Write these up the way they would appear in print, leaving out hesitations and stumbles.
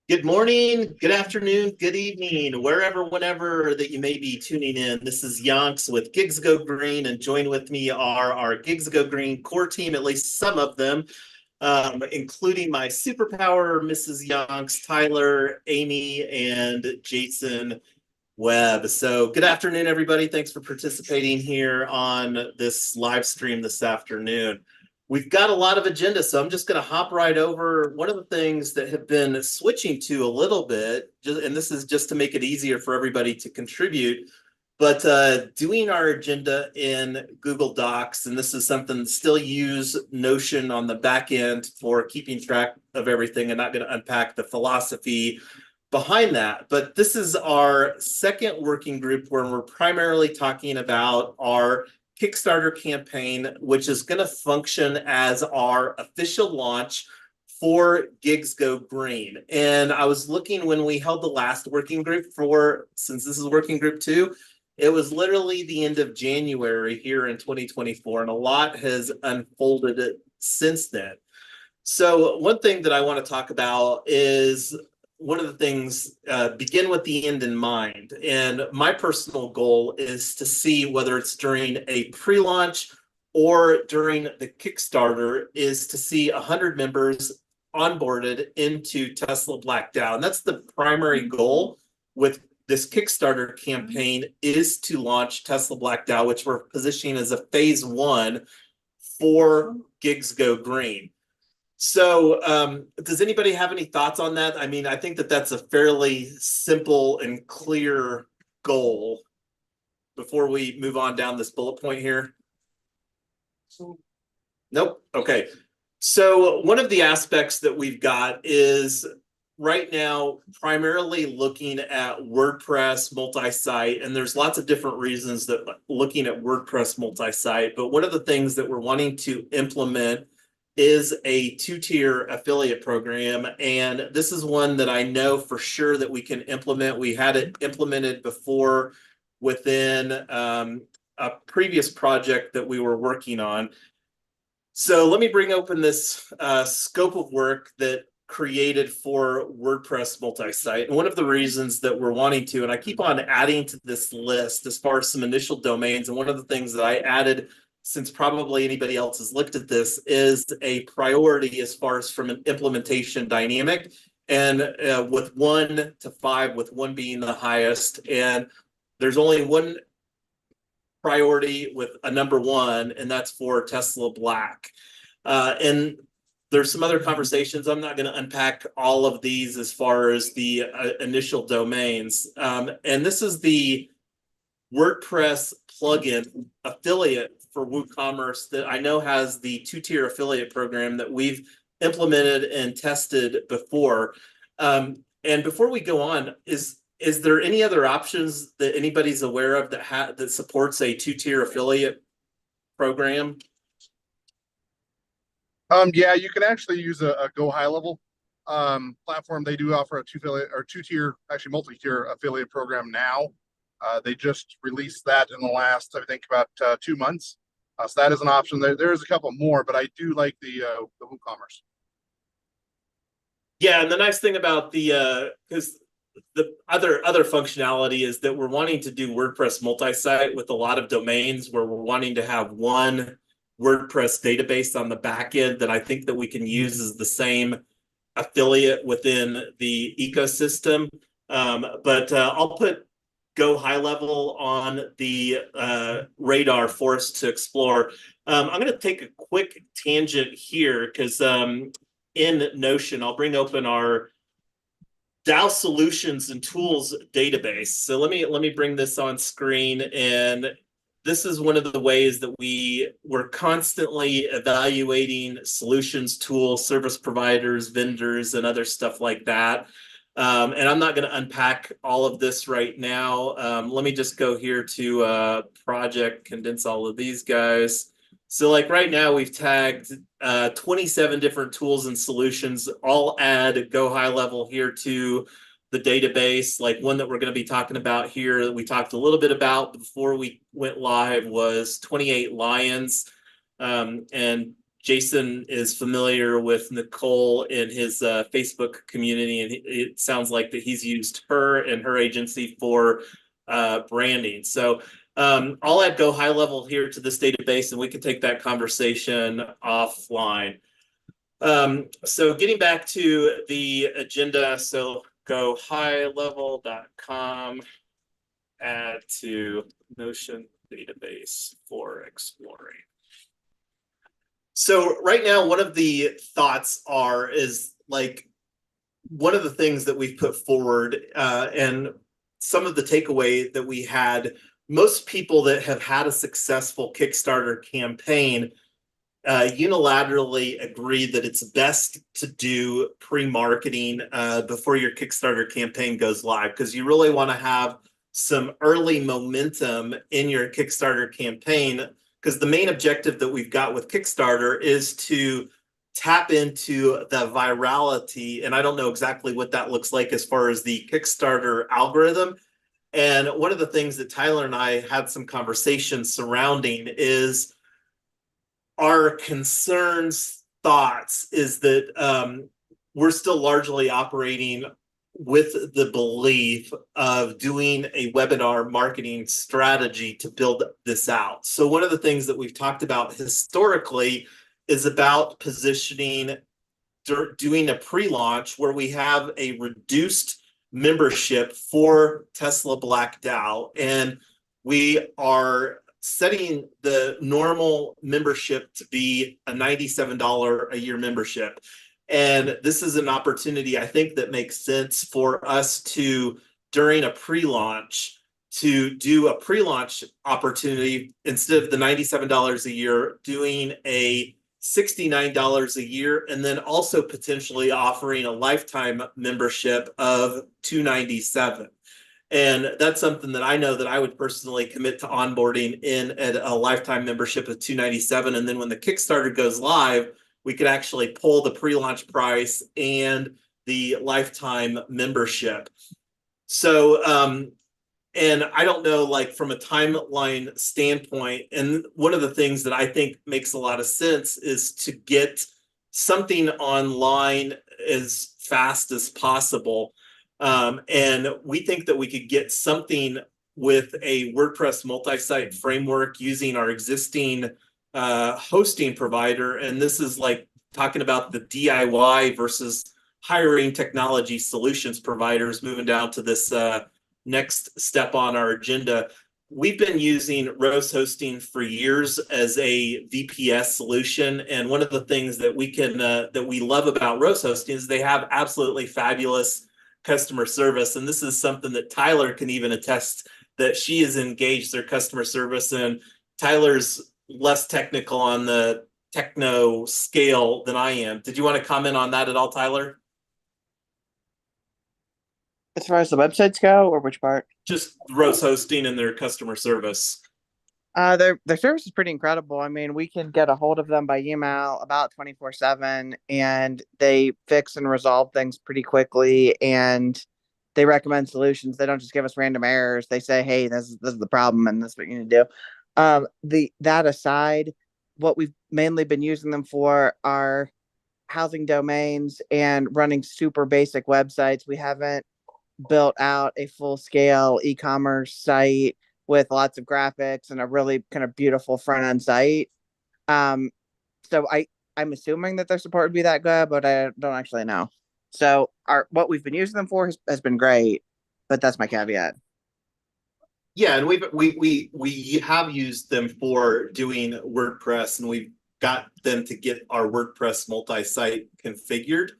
Good morning, good afternoon, good evening, wherever, whenever that you may be tuning in. This is Yonks with Gigs Go Green, and join with me are our Gigs Go Green core team, at least some of them, including my superpower, Mrs. Yonks, Tyler, Amy, and Jason Webb. So, good afternoon, everybody. Thanks for participating here on this live stream this afternoon. We've got a lot of agenda, so I'm just going to hop right over. One of the things that have been switching to a little bit, and this is just to make it easier for everybody to contribute, but doing our agenda in Google Docs, and this is something still use Notion on the back end for keeping track of everything. I'm not going to unpack the philosophy behind that, but this is our second working group where we're primarily talking about our Kickstarter campaign, which is going to function as our official launch for Gigs Go Green. And I was looking when we held the last working group since this is working group 2, it was literally the end of January here in 2024, and a lot has unfolded since then. So one thing that I want to talk about is one of the things, begin with the end in mind. And my personal goal is to see whether it's during a pre-launch or during the Kickstarter is to see 100 members onboarded into Tesla Black DAO. And that's the primary goal with this Kickstarter campaign, is to launch Tesla Black DAO, which we're positioning as a phase 1 for Gigs Go Green. So does anybody have any thoughts on that? I mean, I think that that's a fairly simple and clear goal before we move on down this bullet point here. Nope. Okay. So one of the aspects that we've got is right now primarily looking at WordPress multi-site, and there's lots of different reasons that looking at WordPress multi-site, but one of the things that we're wanting to implement is a 2-tier affiliate program. And this is one that I know for sure that we can implement. We had it implemented before within a previous project that we were working on. So let me bring open this scope of work that created for WordPress multi-site. And one of the reasons that we're wanting to, and I keep on adding to this list as far as some initial domains, and one of the things that I added since probably anybody else has looked at this, is a priority as far as from an implementation dynamic, and with 1 to 5, with 1 being the highest. And there's only one priority with a number 1, and that's for Tesla Black. And there's some other conversations. I'm not going to unpack all of these as far as the initial domains. And this is the WordPress plugin affiliate for WooCommerce that I know has the 2-tier affiliate program that we've implemented and tested before. And before we go on, is there any other options that anybody's aware of that supports a 2-tier affiliate program? Yeah, you can actually use a Go High Level platform. They do offer a 2-tier, actually multi-tier affiliate program now. They just released that in the last, I think, about 2 months. So that is an option. There's a couple more, but I do like the WooCommerce. Yeah, and the nice thing about because the other functionality is that we're wanting to do WordPress multi-site with a lot of domains, where we're wanting to have one WordPress database on the back end that I think that we can use as the same affiliate within the ecosystem. But I'll put Go High Level on the radar for us to explore. I'm going to take a quick tangent here because in Notion, I'll bring open our DAO solutions and tools database. So let me bring this on screen, and this is one of the ways that we're constantly evaluating solutions, tools, service providers, vendors, and other stuff like that. And I'm not going to unpack all of this right now. Let me just go here to project, condense all of these guys. So like right now we've tagged 27 different tools and solutions. I'll add Go High Level here to the database. Like one that we're going to be talking about here that we talked a little bit about before we went live was 28 Lions. And Jason is familiar with Nicole in his Facebook community, and it sounds like that he's used her and her agency for branding. So I'll add Go High Level here to this database, and we can take that conversation offline. So getting back to the agenda, so go highlevel.com, add to Notion database for exploring. So right now, one of the thoughts is like one of the things that we've put forward and some of the takeaway that we had, most people that have had a successful Kickstarter campaign unilaterally agree that it's best to do pre-marketing before your Kickstarter campaign goes live, because you really want to have some early momentum in your Kickstarter campaign, because the main objective that we've got with Kickstarter is to tap into the virality. And I don't know exactly what that looks like as far as the Kickstarter algorithm. And one of the things that Tyler and I had some conversations surrounding is our concerns, thoughts, is that we're still largely operating with the belief of doing a webinar marketing strategy to build this out. So one of the things that we've talked about historically is about positioning, doing a pre-launch where we have a reduced membership for Tesla Black DAO, and we are setting the normal membership to be a $97 a year membership. And this is an opportunity, I think, that makes sense for us to, during a pre-launch, to do a pre-launch opportunity instead of the $97 a year, doing a $69 a year, and then also potentially offering a lifetime membership of $297. And that's something that I know that I would personally commit to onboarding in at a lifetime membership of $297. And then when the Kickstarter goes live, we could actually pull the pre-launch price and the lifetime membership. So, and I don't know, like from a timeline standpoint, and one of the things that I think makes a lot of sense is to get something online as fast as possible. And we think that we could get something with a WordPress multi-site framework using our existing hosting provider. And this is like talking about the DIY versus hiring technology solutions providers, moving down to this next step on our agenda. We've been using Rose Hosting for years as a VPS solution, and one of the things that we love about Rose Hosting is they have absolutely fabulous customer service, and this is something that Tyler can even attest, that she has engaged their customer service, and Tyler's less technical on the techno scale than I am. Did you want to comment on that at all, Tyler? As far as the websites go, or which part? Just Rose Hosting and their customer service. Their service is pretty incredible. I mean, we can get a hold of them by email about 24/7, and they fix and resolve things pretty quickly, and they recommend solutions. They don't just give us random errors. They say, hey, this is the problem, and this is what you need to do. That aside, what we've mainly been using them for are housing domains and running super basic websites. We haven't built out a full-scale e-commerce site with lots of graphics and a really kind of beautiful front-end site. So I'm assuming that their support would be that good, but I don't actually know. So what we've been using them for has been great, but that's my caveat. Yeah, and we have used them for doing WordPress, and we've got them to get our WordPress multi-site configured,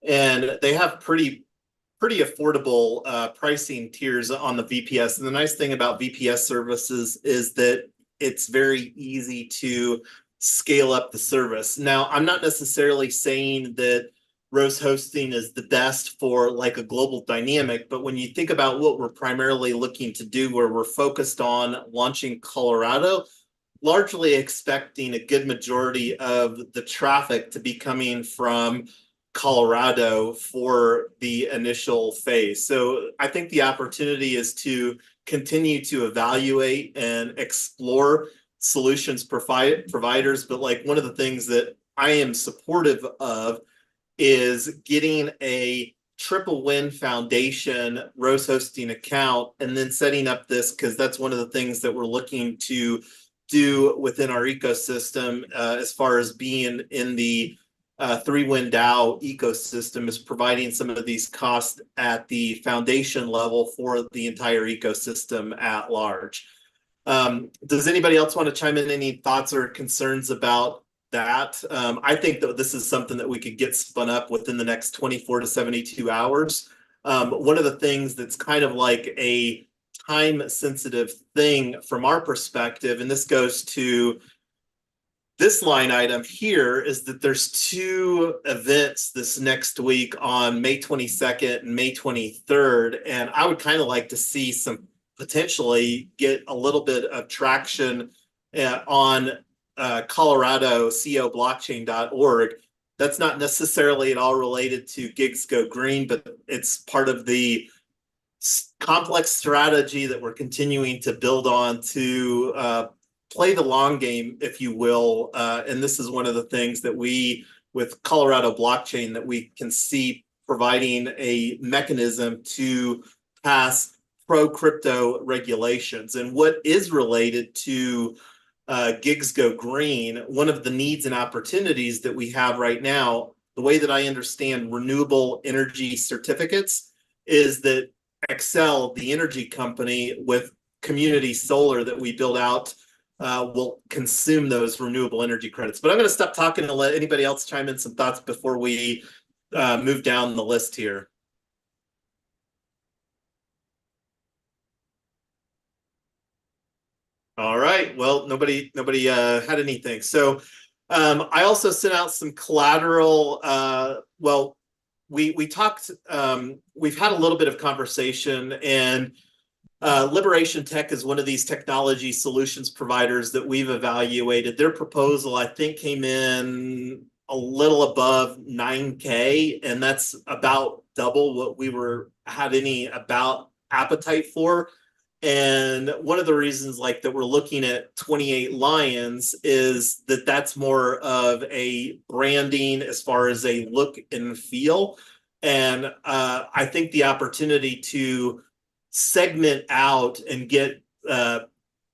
and they have pretty affordable pricing tiers on the VPS. And the nice thing about VPS services is that it's very easy to scale up the service. Now, I'm not necessarily saying that Rose Hosting is the best for like a global dynamic, but when you think about what we're primarily looking to do, where we're focused on launching Colorado, largely expecting a good majority of the traffic to be coming from Colorado for the initial phase. So I think the opportunity is to continue to evaluate and explore solutions providers. But like one of the things that I am supportive of is getting a triple win foundation Rose hosting account and then setting up this, because that's one of the things that we're looking to do within our ecosystem as far as being in the 3-win DAO ecosystem, is providing some of these costs at the foundation level for the entire ecosystem at large. Does anybody else want to chime in any thoughts or concerns about that? I think that this is something that we could get spun up within the next 24 to 72 hours. One of the things that's kind of like a time sensitive thing from our perspective, and this goes to this line item here, is that there's 2 events this next week on May 22nd and May 23rd. And I would kind of like to see some potentially get a little bit of traction on Colorado coblockchain.org. That's not necessarily at all related to Gigs Go Green, but it's part of the complex strategy that we're continuing to build on to play the long game, if you will. And this is one of the things that we, with Colorado blockchain, that we can see providing a mechanism to pass pro-crypto regulations. And what is related to Gigs Go Green, one of the needs and opportunities that we have right now, the way that I understand renewable energy certificates, is that Excel, the energy company, with community solar that we build out, will consume those renewable energy credits. But I'm going to stop talking and let anybody else chime in some thoughts before we move down the list here. All right. Well, nobody had anything. So I also sent out some collateral. Well, we talked. We've had a little bit of conversation, and Liberation Tech is one of these technology solutions providers that we've evaluated. Their proposal, I think, came in a little above 9K, and that's about double what we had any about appetite for. And one of the reasons like that we're looking at 28 Lions is that that's more of a branding as far as a look and feel. And I think the opportunity to segment out and get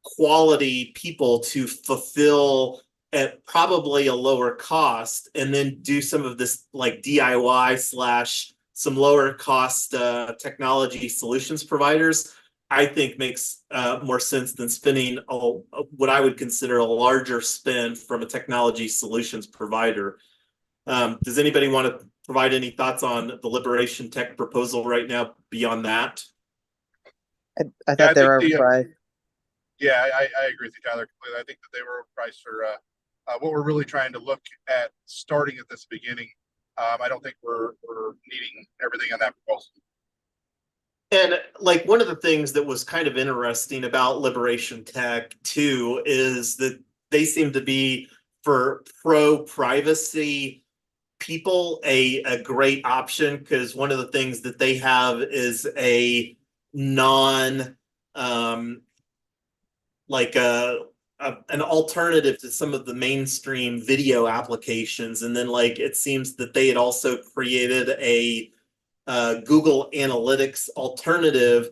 quality people to fulfill at probably a lower cost, and then do some of this like DIY / some lower cost technology solutions providers, I think makes more sense than spending what I would consider a larger spend from a technology solutions provider. Does anybody want to provide any thoughts on the Liberation Tech proposal right now beyond that? I thought they were overpriced. Yeah, I agree with you, Tyler, completely. I think that they were overpriced for what we're really trying to look at starting at this beginning. I don't think we're needing everything on that proposal. And like one of the things that was kind of interesting about Liberation Tech too is that they seem to be, for pro-privacy people, a great option, because one of the things that they have is a an alternative to some of the mainstream video applications. And then like it seems that they had also created a Google Analytics alternative.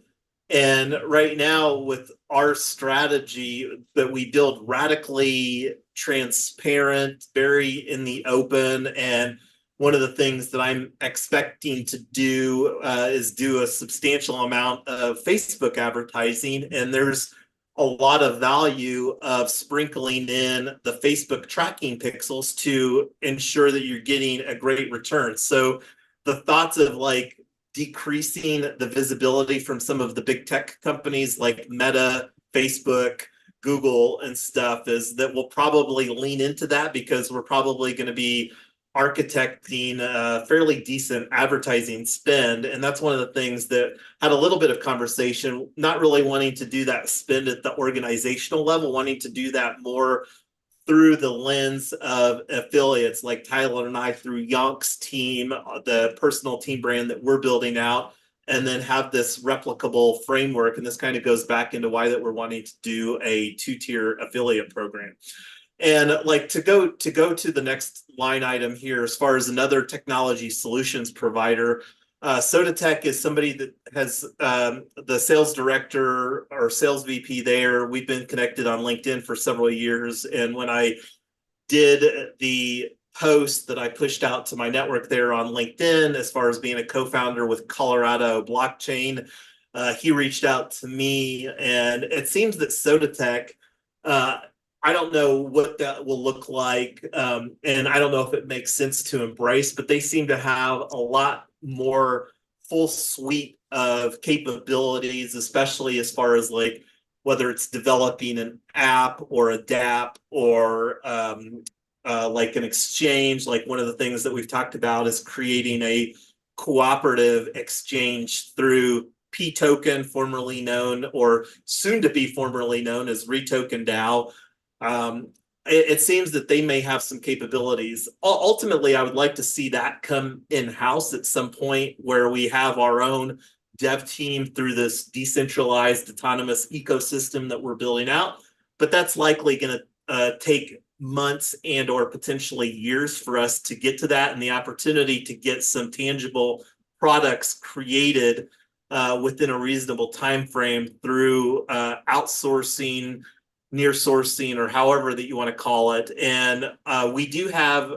And right now with our strategy that we build radically transparent, very in the open, and one of the things that I'm expecting to do is do a substantial amount of Facebook advertising. And there's a lot of value of sprinkling in the Facebook tracking pixels to ensure that you're getting a great return. So the thoughts of like decreasing the visibility from some of the big tech companies like Meta, Facebook, Google, and stuff is that we'll probably lean into that, because we're probably going to be architecting a fairly decent advertising spend. And that's one of the things that had a little bit of conversation, not really wanting to do that spend at the organizational level, wanting to do that more through the lens of affiliates like Tyler and I through Yonks team, the personal team brand that we're building out, and then have this replicable framework. And this kind of goes back into why that we're wanting to do a 2-tier affiliate program. And like to go to the next line item here, as far as another technology solutions provider, Sodatech is somebody that has the sales director or sales VP there. We've been connected on LinkedIn for several years, and when I did the post that I pushed out to my network there on LinkedIn, as far as being a co-founder with Colorado Blockchain, he reached out to me, and it seems that Sodatech, I don't know what that will look like, and I don't know if it makes sense to embrace, but they seem to have a lot more full suite of capabilities, especially as far as like whether it's developing an app or a DApp or like an exchange. Like one of the things that we've talked about is creating a cooperative exchange through P token, formerly known or soon to be formerly known as Retoken DAO. It seems that they may have some capabilities. Ultimately, I would like to see that come in-house at some point where we have our own dev team through this decentralized autonomous ecosystem that we're building out. But that's likely going to take months and or potentially years for us to get to that, and the opportunity to get some tangible products created within a reasonable time frame through outsourcing, near sourcing, or however that you want to call it. And we do have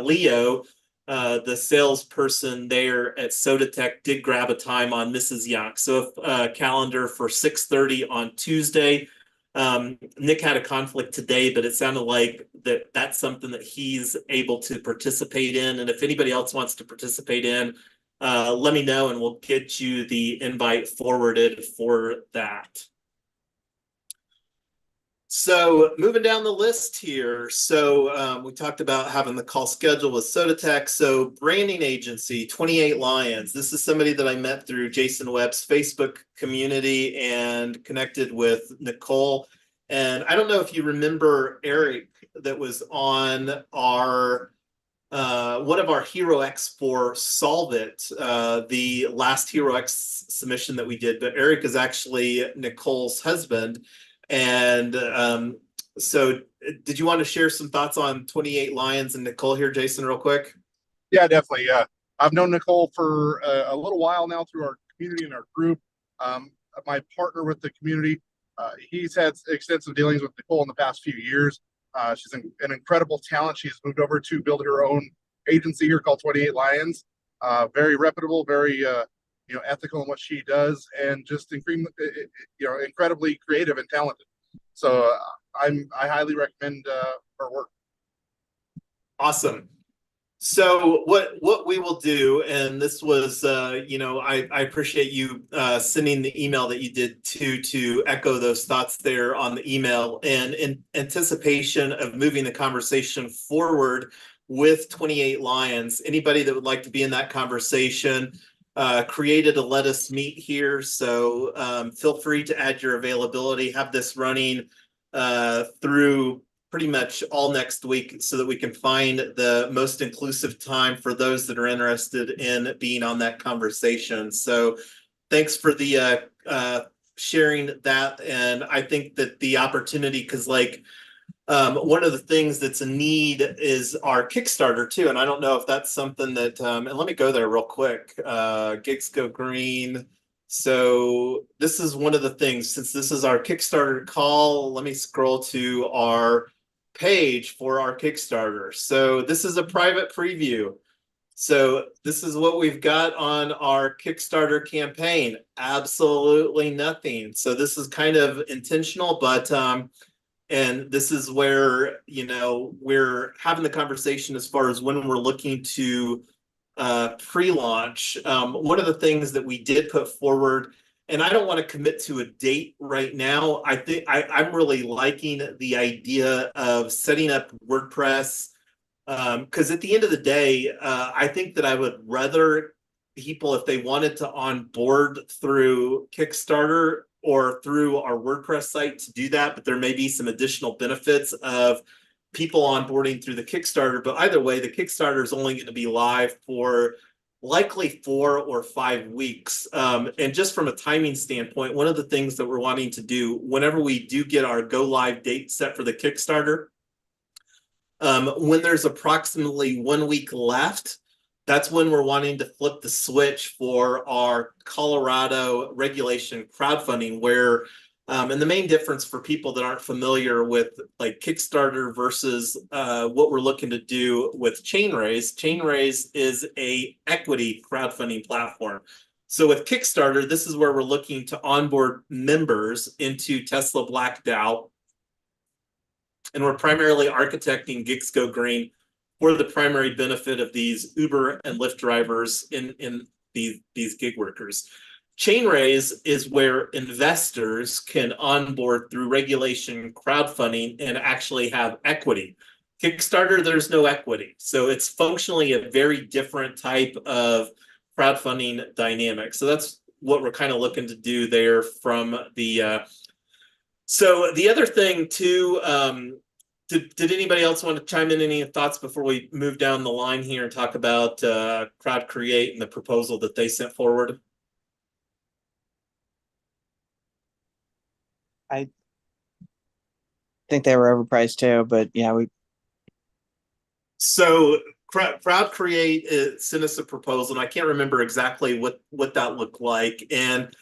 Leo, the salesperson there at Sodatech, did grab a time on Mrs. Yonks. So if calendar for 6:30 on Tuesday. Nick had a conflict today, but it sounded like that's something that he's able to participate in. And if anybody else wants to participate in, let me know and we'll get you the invite forwarded for that. So moving down the list here. So we talked about having the call schedule with Sodatech. So branding agency, 28 Lions. This is somebody that I met through Jason Webb's Facebook community and connected with Nicole. And I don't know if you remember Eric that was on our one of our Hero X for Solve It, the last Hero X submission that we did. But Eric is actually Nicole's husband. And so did you want to share some thoughts on 28 Lions and Nicole here, Jason, real quick? Yeah, definitely. I've known Nicole for a little while now through our community and our group. My partner with the community, he's had extensive dealings with Nicole in the past few years. She's an incredible talent. She's moved over to build her own agency here called 28 Lions. Very reputable, very ethical in what she does, and just incredibly creative and talented. So I highly recommend her work. Awesome. So what we will do, and this was I appreciate you sending the email that you did to echo those thoughts there on the email, and in anticipation of moving the conversation forward with 28 Lions. Anybody that would like to be in that conversation, created a let us meet here. So feel free to add your availability, have this running through pretty much all next week so that we can find the most inclusive time for those that are interested in being on that conversation. So thanks for the sharing that. And I think that the opportunity, because one of the things that's a need is our Kickstarter too. And I don't know if that's something that, and let me go there real quick. Gigs Go Green. So this is one of the things, since this is our Kickstarter call, let me scroll to our page for our Kickstarter. So this is a private preview. So this is what we've got on our Kickstarter campaign. Absolutely nothing. So this is kind of intentional, but and this is where, we're having the conversation as far as when we're looking to pre-launch. One of the things that we did put forward, and I don't want to commit to a date right now. I think I'm really liking the idea of setting up WordPress, because at the end of the day, I think that I would rather people, if they wanted to onboard through Kickstarter or through our WordPress site, to do that, but there may be some additional benefits of people onboarding through the Kickstarter. But either way, the Kickstarter is only going to be live for likely 4 or 5 weeks. And just from a timing standpoint, one of the things that we're wanting to do whenever we do get our go live date set for the Kickstarter When there's approximately 1 week left, that's when we're wanting to flip the switch for our Colorado regulation crowdfunding, where and the main difference for people that aren't familiar with like Kickstarter versus what we're looking to do with Chainraise is a equity crowdfunding platform. So with Kickstarter, this is where we're looking to onboard members into Tesla Black DAO. And we're primarily architecting Gigs Go Green for the primary benefit of these Uber and Lyft drivers in these gig workers. Chainraise is where investors can onboard through regulation crowdfunding and actually have equity. Kickstarter, there's no equity. So it's functionally a very different type of crowdfunding dynamic. So that's what we're kind of looking to do there from the so the other thing too, did anybody else want to chime in any thoughts before we move down the line here and talk about Crowd Create and the proposal that they sent forward? I think they were overpriced too, but yeah, So Crowd Create sent us a proposal, and I can't remember exactly what that looked like. And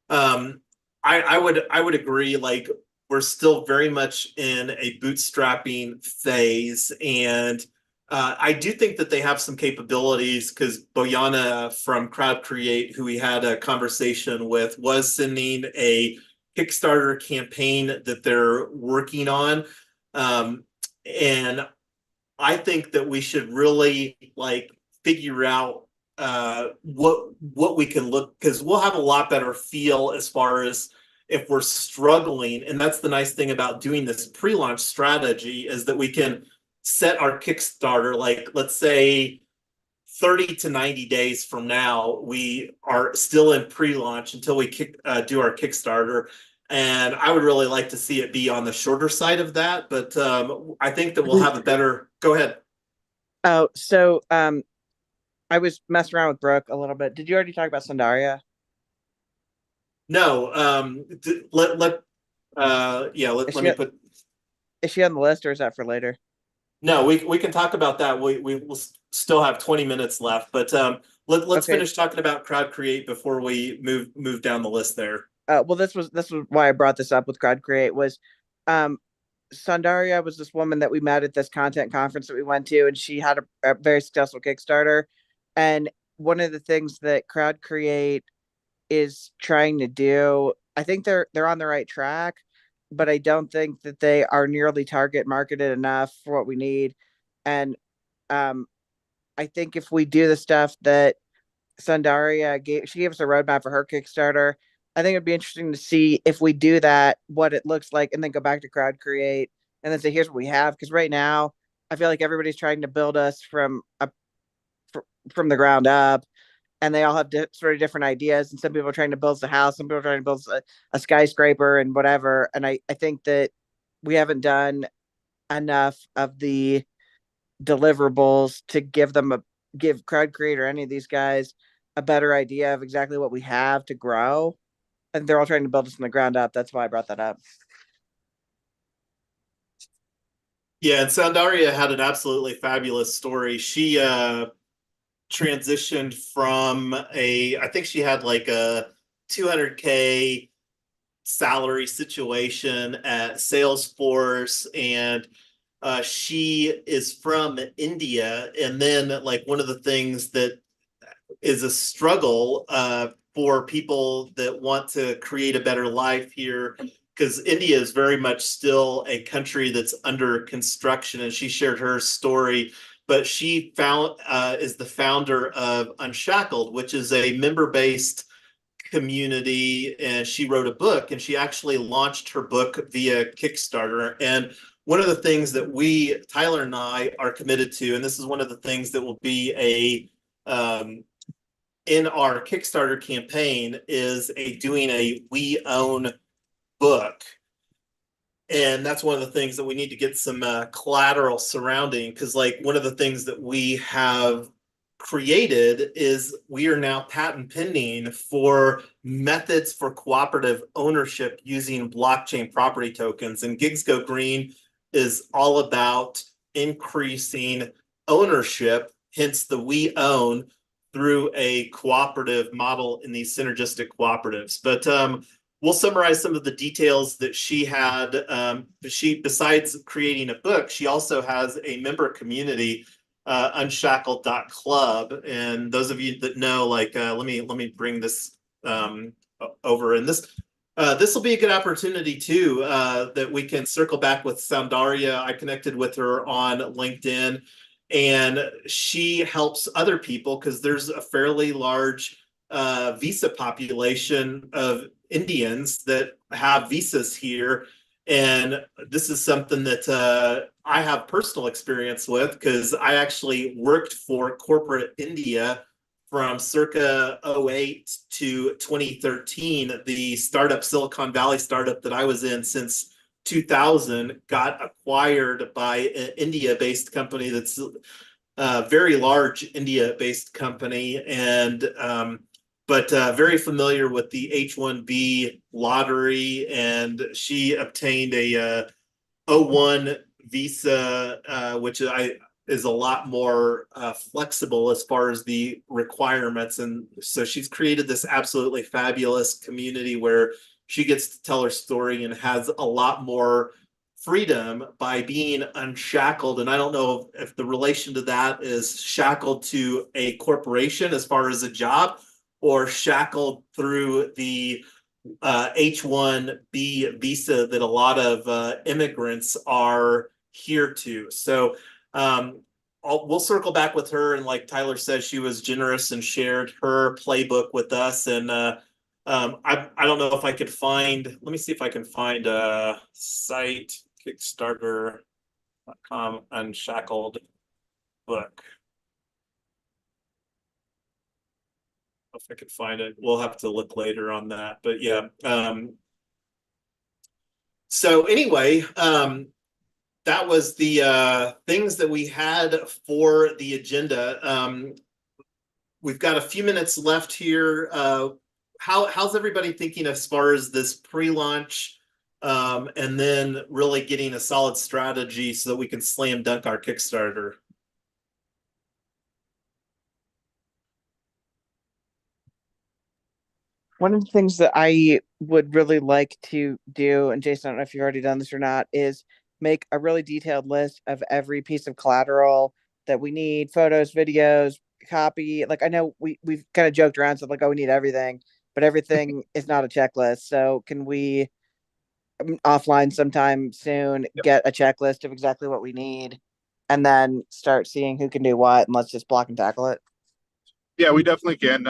I would agree, like we're still very much in a bootstrapping phase, and I do think that they have some capabilities because Boyana from Crowd Create, who we had a conversation with, was sending a Kickstarter campaign that they're working on, and I think that we should really like figure out what we can look, because we'll have a lot better feel as far as if we're struggling. And that's the nice thing about doing this pre-launch strategy, is that we can set our Kickstarter, like let's say 30 to 90 days from now, we are still in pre-launch until we do our Kickstarter. And I would really like to see it be on the shorter side of that, but I think that we'll have a better. Go ahead. Oh, so I was messing around with Brooke a little bit. Did you already talk about Sandaria? No, let me put. Is she on the list, or is that for later? No, we can talk about that. We will still have 20 minutes left, but let's finish talking about Crowd Create before we move down the list there. Well, this was why I brought this up with Crowd Create was, Sandaria was this woman that we met at this content conference that we went to, and she had a very successful Kickstarter. And one of the things that Crowd Create is trying to do, I think they're on the right track, but I don't think that they are nearly target marketed enough for what we need. And I think if we do the stuff that Sandaria gave us a roadmap for her Kickstarter. I think it'd be interesting to see if we do that, what it looks like, and then go back to Crowd Create and then say, here's what we have. Because right now, I feel like everybody's trying to build us from the ground up, and they all have sort of different ideas. And some people are trying to build a house, some people are trying to build a skyscraper and whatever. And I think that we haven't done enough of the deliverables to give Crowd Create or any of these guys a better idea of exactly what we have to grow. And they're all trying to build us from the ground up. That's why I brought that up. Yeah, and Soundaria had an absolutely fabulous story. She transitioned from I think she had like a 200K salary situation at Salesforce, and she is from India. And then like one of the things that is a struggle for people that want to create a better life here, because India is very much still a country that's under construction. And she shared her story, but she is the founder of Unshackled, which is a member-based community. And she wrote a book, and she actually launched her book via Kickstarter. And one of the things that Tyler and I are committed to, and this is one of the things that will be in our Kickstarter campaign, is doing a We Own book. And that's one of the things that we need to get some collateral surrounding, because like one of the things that we have created is we are now patent pending for methods for cooperative ownership using blockchain property tokens. And Gigs Go Green is all about increasing ownership, hence the we own, through a cooperative model in these synergistic cooperatives. But we'll summarize some of the details that she had. She, besides creating a book, she also has a member community, unshackled.club. And those of you that know, like, let me bring this over. And this will be a good opportunity too, that we can circle back with Soundaria. I connected with her on LinkedIn, and she helps other people because there's a fairly large visa population of Indians that have visas here. And this is something that I have personal experience with because I actually worked for corporate India from circa 08 to 2013. The startup, Silicon Valley startup that I was in since 2000, got acquired by an India-based company that's a very large India-based company, and but very familiar with the H-1B lottery, and she obtained a O-1 visa, which is a lot more flexible as far as the requirements. And so she's created this absolutely fabulous community where she gets to tell her story and has a lot more freedom by being unshackled. And I don't know if the relation to that is shackled to a corporation as far as a job, or shackled through the H-1B visa that a lot of immigrants are here to. So we'll circle back with her. And like Tyler says, she was generous and shared her playbook with us. And I don't know if I could find, let me see if I can find a site, Kickstarter.com, unshackled book. If I could find it, we'll have to look later on that. But yeah. So anyway, that was the things that we had for the agenda. We've got a few minutes left here. How's everybody thinking as far as this pre-launch, and then really getting a solid strategy so that we can slam dunk our Kickstarter? One of the things that I would really like to do, and Jason, I don't know if you've already done this or not, is make a really detailed list of every piece of collateral that we need: photos, videos, copy. Like, I know we've kind of joked around, so like, oh, we need everything, but everything is not a checklist. So can we offline sometime soon get a checklist of exactly what we need, and then start seeing who can do what, and let's just block and tackle it? Yeah, we definitely can.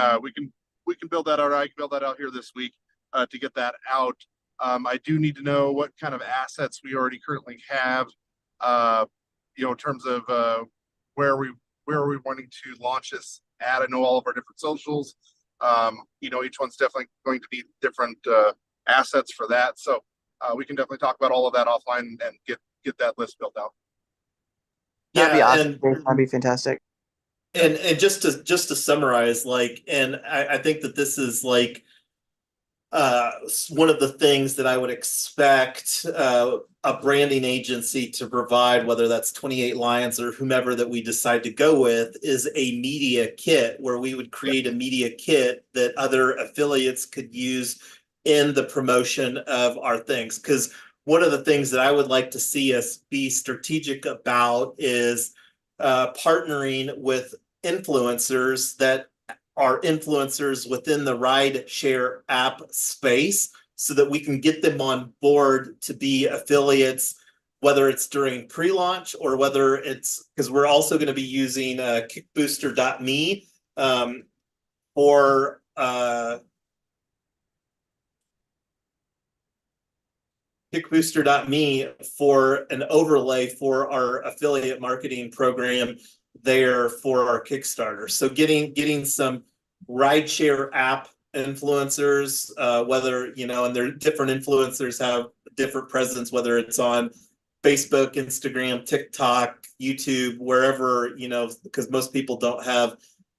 We can build that out. I can build that out here this week to get that out. I do need to know what kind of assets we already currently have. In terms of where are we wanting to launch this at. I know all of our different socials. Each one's definitely going to be different assets for that. So we can definitely talk about all of that offline and get that list built out. That'd be awesome. That'd be fantastic. And just to summarize, like, and I think that this is like one of the things that I would expect a branding agency to provide, whether that's 28 Lions or whomever that we decide to go with, is a media kit where we would create a media kit that other affiliates could use in the promotion of our things. Because one of the things that I would like to see us be strategic about is partnering with influencers that are influencers within the ride share app space, so that we can get them on board to be affiliates, whether it's during pre-launch or whether it's, because we're also going to be using kickbooster.me for kickbooster.me for an overlay for our affiliate marketing program there for our Kickstarter. So getting some rideshare app influencers, whether, and their different influencers have different presence, whether it's on Facebook, Instagram, TikTok, YouTube, wherever, because most people don't have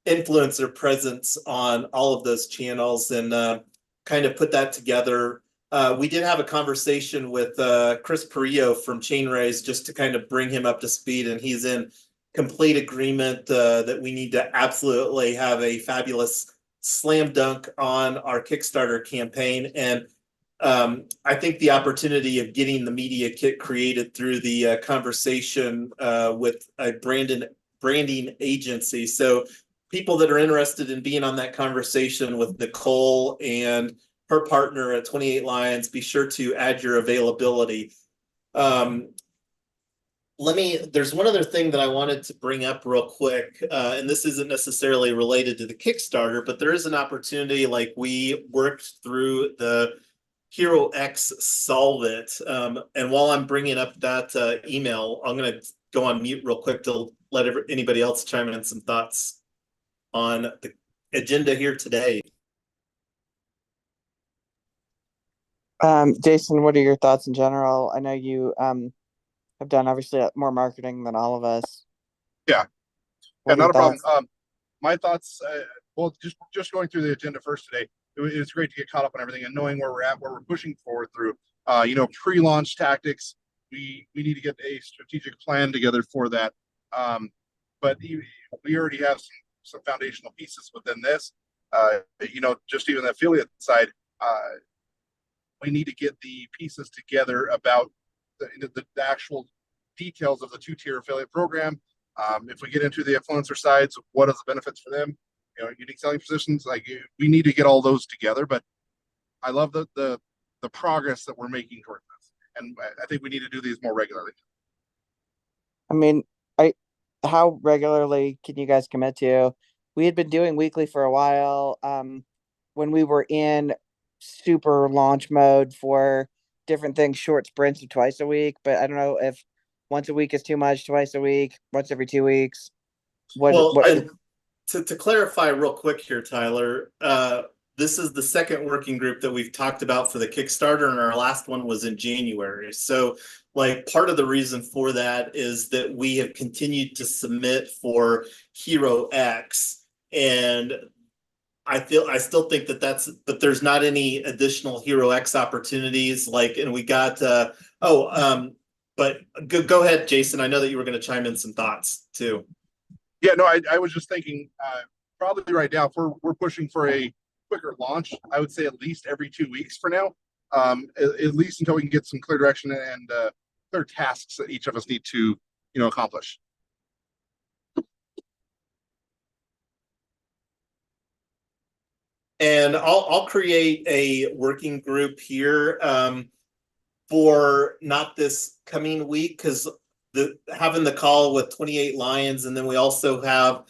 influencer presence on all of those channels, and kind of put that together We did have a conversation with Chris Perillo from Chainraise just to kind of bring him up to speed, and he's in complete agreement that we need to absolutely have a fabulous slam dunk on our Kickstarter campaign. And I think the opportunity of getting the media kit created through the conversation with a branding agency. So people that are interested in being on that conversation with Nicole and her partner at 28 Lions, be sure to add your availability. There's one other thing that I wanted to bring up real quick, and this isn't necessarily related to the Kickstarter, but there is an opportunity, like we worked through the Hero X Solve It. And while I'm bringing up that email, I'm going to go on mute real quick to let anybody else chime in some thoughts on the agenda here today. Jason, what are your thoughts in general? I know you have done obviously more marketing than all of us. Yeah, What are not your a problem. thoughts? My thoughts, well, just going through the agenda first today, it's great to get caught up on everything and knowing where we're at, where we're pushing forward through. Pre-launch tactics. We need to get a strategic plan together for that. But we already have some foundational pieces within this. Just even the affiliate side, we need to get the pieces together about the actual details of the two-tier affiliate program. If we get into the influencer sides, what are the benefits for them? Unique selling positions. Like, we need to get all those together. But I love the progress that we're making towards this, and I think we need to do these more regularly. I mean, how regularly can you guys commit to? We had been doing weekly for a while. When we were in super launch mode for different things, short sprints of twice a week, but I don't know if once a week is too much, twice a week, once every 2 weeks. To clarify real quick here, Tyler, this is the second working group that we've talked about for the Kickstarter, and our last one was in January. So, part of the reason for that is that we have continued to submit for Hero X, and I still think but there's not any additional Hero X opportunities. And we got but go ahead, Jason. I know that you were going to chime in some thoughts too. Yeah, no, I was just thinking, probably right now, if we're pushing for a quicker launch, I would say at least every 2 weeks for now, at least until we can get some clear direction and clear tasks that each of us need to, accomplish. And I'll create a working group here for not this coming week, because having the call with 28 Lions, and then we also have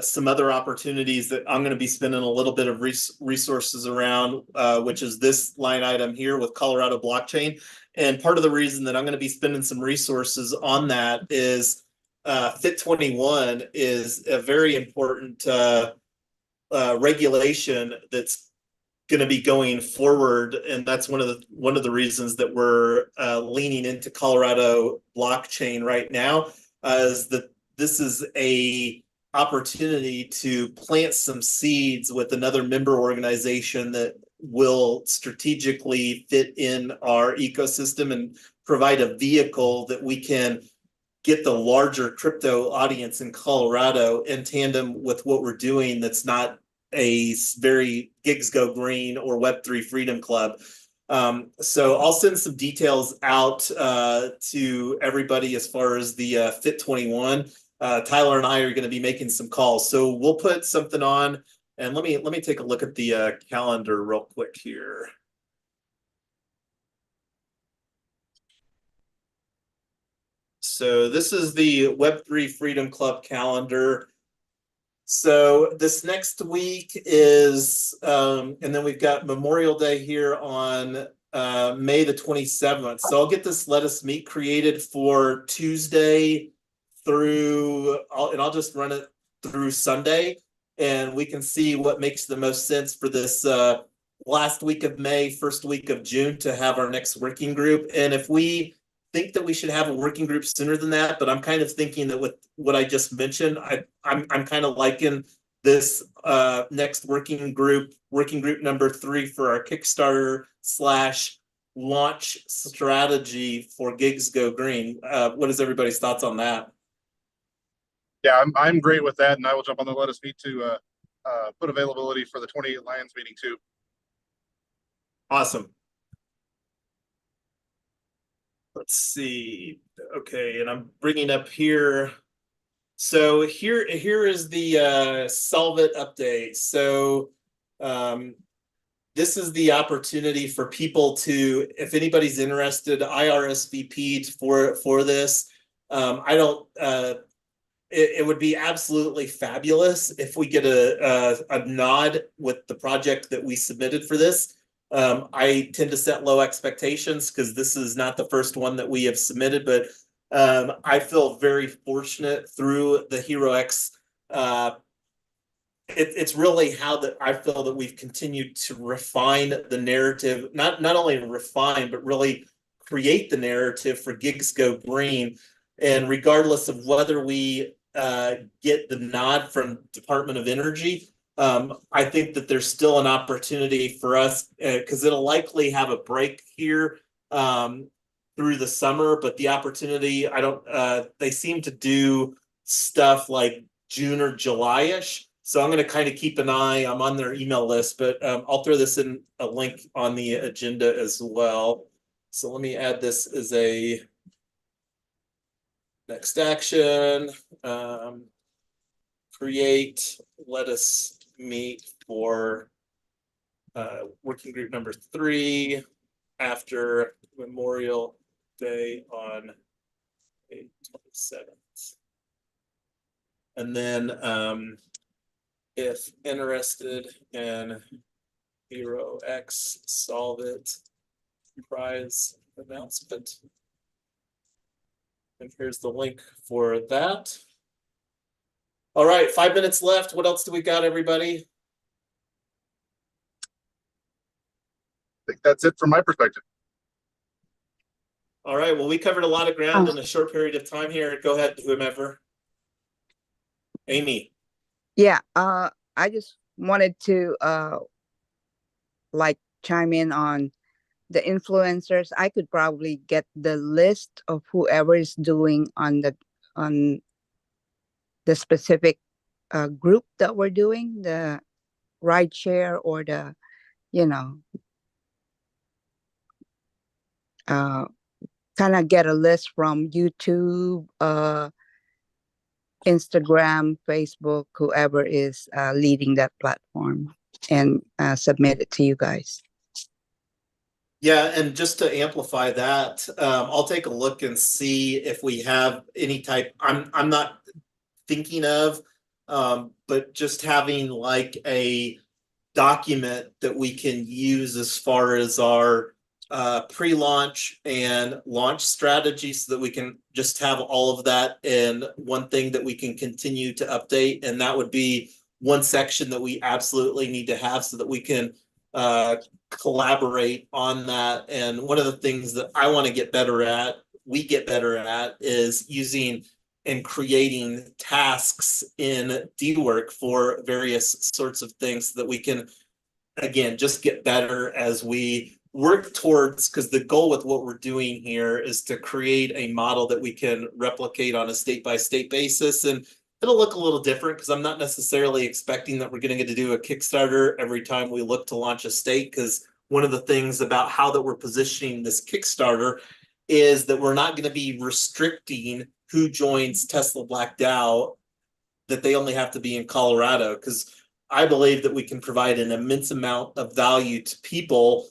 some other opportunities that I'm going to be spending a little bit of resources around, which is this line item here with Colorado blockchain. And part of the reason that I'm going to be spending some resources on that is FIT21 is a very important regulation that's going to be going forward, and that's one of the reasons that we're leaning into Colorado blockchain right now, is that this is a opportunity to plant some seeds with another member organization that will strategically fit in our ecosystem and provide a vehicle that we can get the larger crypto audience in Colorado in tandem with what we're doing. That's not a very Gigs Go Green or Web3 Freedom Club. So I'll send some details out to everybody as far as the FIT21. Tyler and I are going to be making some calls, so we'll put something on. And let me take a look at the calendar real quick here. So this is the Web3 Freedom Club calendar. So this next week is, and then we've got Memorial Day here on May the 27th. So I'll get this Let Us Meet created for Tuesday I'll just run it through Sunday, and we can see what makes the most sense for this last week of May, first week of June to have our next working group. And if we think that we should have a working group sooner than that, but I'm kind of thinking that with what I just mentioned, I'm kind of liking this next working group number 3 for our Kickstarter / launch strategy for Gigs Go Green. What is everybody's thoughts on that? Yeah, I'm great with that, and I will jump on the Let Us Meet to put availability for the 28 Lions meeting too. Awesome. Let's see. Okay, and I'm bringing up here. So here is the Solve It update. So this is the opportunity for people to, if anybody's interested, IRSVP for this. I don't. It would be absolutely fabulous if we get a nod with the project that we submitted for this. I tend to set low expectations because this is not the first one that we have submitted, but I feel very fortunate through the HeroX. It's really how that I feel that we've continued to refine the narrative, not only refine, but really create the narrative for Gigs Go Green. And regardless of whether we get the nod from Department of Energy, I think that there's still an opportunity for us because it'll likely have a break here through the summer, but the opportunity, they seem to do stuff like June or July-ish. So I'm going to kind of keep an eye. I'm on their email list, but I'll throw this in a link on the agenda as well. So let me add this as a next action. Create, let us meet for working group number 3 after Memorial Day on May 27th. And then if interested in HeroX Solve It prize announcement. And here's the link for that. All right, 5 minutes left. What else do we got, everybody? I think that's it from my perspective. All right, well, we covered a lot of ground in a short period of time here. Go ahead, whomever. Amy. Yeah, I just wanted to like chime in on the influencers. I could probably get the list of whoever is doing on the specific group that we're doing, the ride share or the, kind of get a list from YouTube, Instagram, Facebook, whoever is leading that platform, and submit it to you guys. Yeah, and just to amplify that, I'll take a look and see if we have any type. I'm not thinking of, but just having like a document that we can use as far as our pre-launch and launch strategy, so that we can just have all of that in one thing that we can continue to update. And that would be one section that we absolutely need to have so that we can collaborate on that. And one of the things that I want to get better at, we get better at, is using and creating tasks in DWork for various sorts of things so that we can, again, just get better as we work towards, because the goal with what we're doing here is to create a model that we can replicate on a state-by-state basis. And it'll look a little different because I'm not necessarily expecting that we're going to get to do a Kickstarter every time we look to launch a state, because one of the things about how that we're positioning this Kickstarter is that we're not going to be restricting who joins Tesla Black DAO, that they only have to be in Colorado, because I believe that we can provide an immense amount of value to people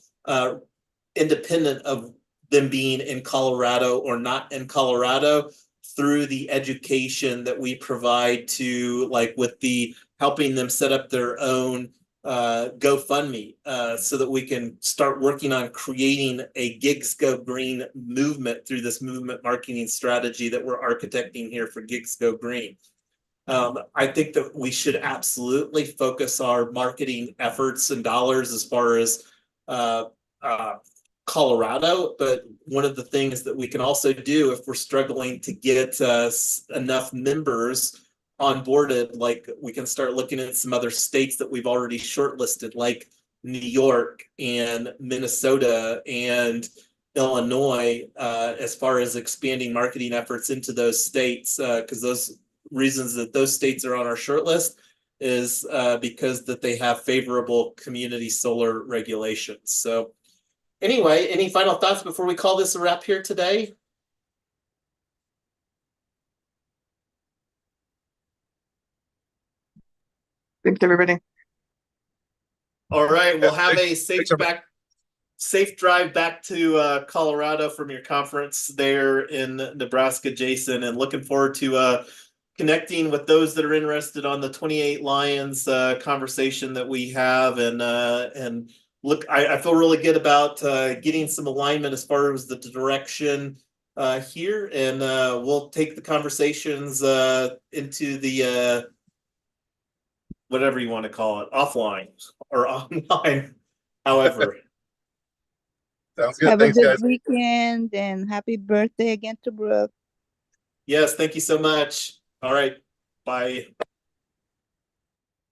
independent of them being in Colorado or not in Colorado, through the education that we provide to, like with the helping them set up their own GoFundMe, so that we can start working on creating a Gigs Go Green movement through this movement marketing strategy that we're architecting here for Gigs Go Green. I think that we should absolutely focus our marketing efforts and dollars as far as Colorado, but one of the things that we can also do if we're struggling to get enough members onboarded, like we can start looking at some other states that we've already shortlisted, like New York and Minnesota and Illinois, as far as expanding marketing efforts into those states, because those reasons that those states are on our short list is because that they have favorable community solar regulations. So anyway, any final thoughts before we call this a wrap here today? Thanks, everybody. All right, we'll have a thanks, safe drive back to Colorado from your conference there in Nebraska, Jason, and looking forward to connecting with those that are interested on the 28 Lions conversation that we have. And look, I feel really good about getting some alignment as far as the direction here, and we'll take the conversations into the whatever you want to call it, offline or online, however. Sounds good. Have Thanks, a good guys. weekend and happy birthday again to Brooke. Yes, thank you so much. All right, bye.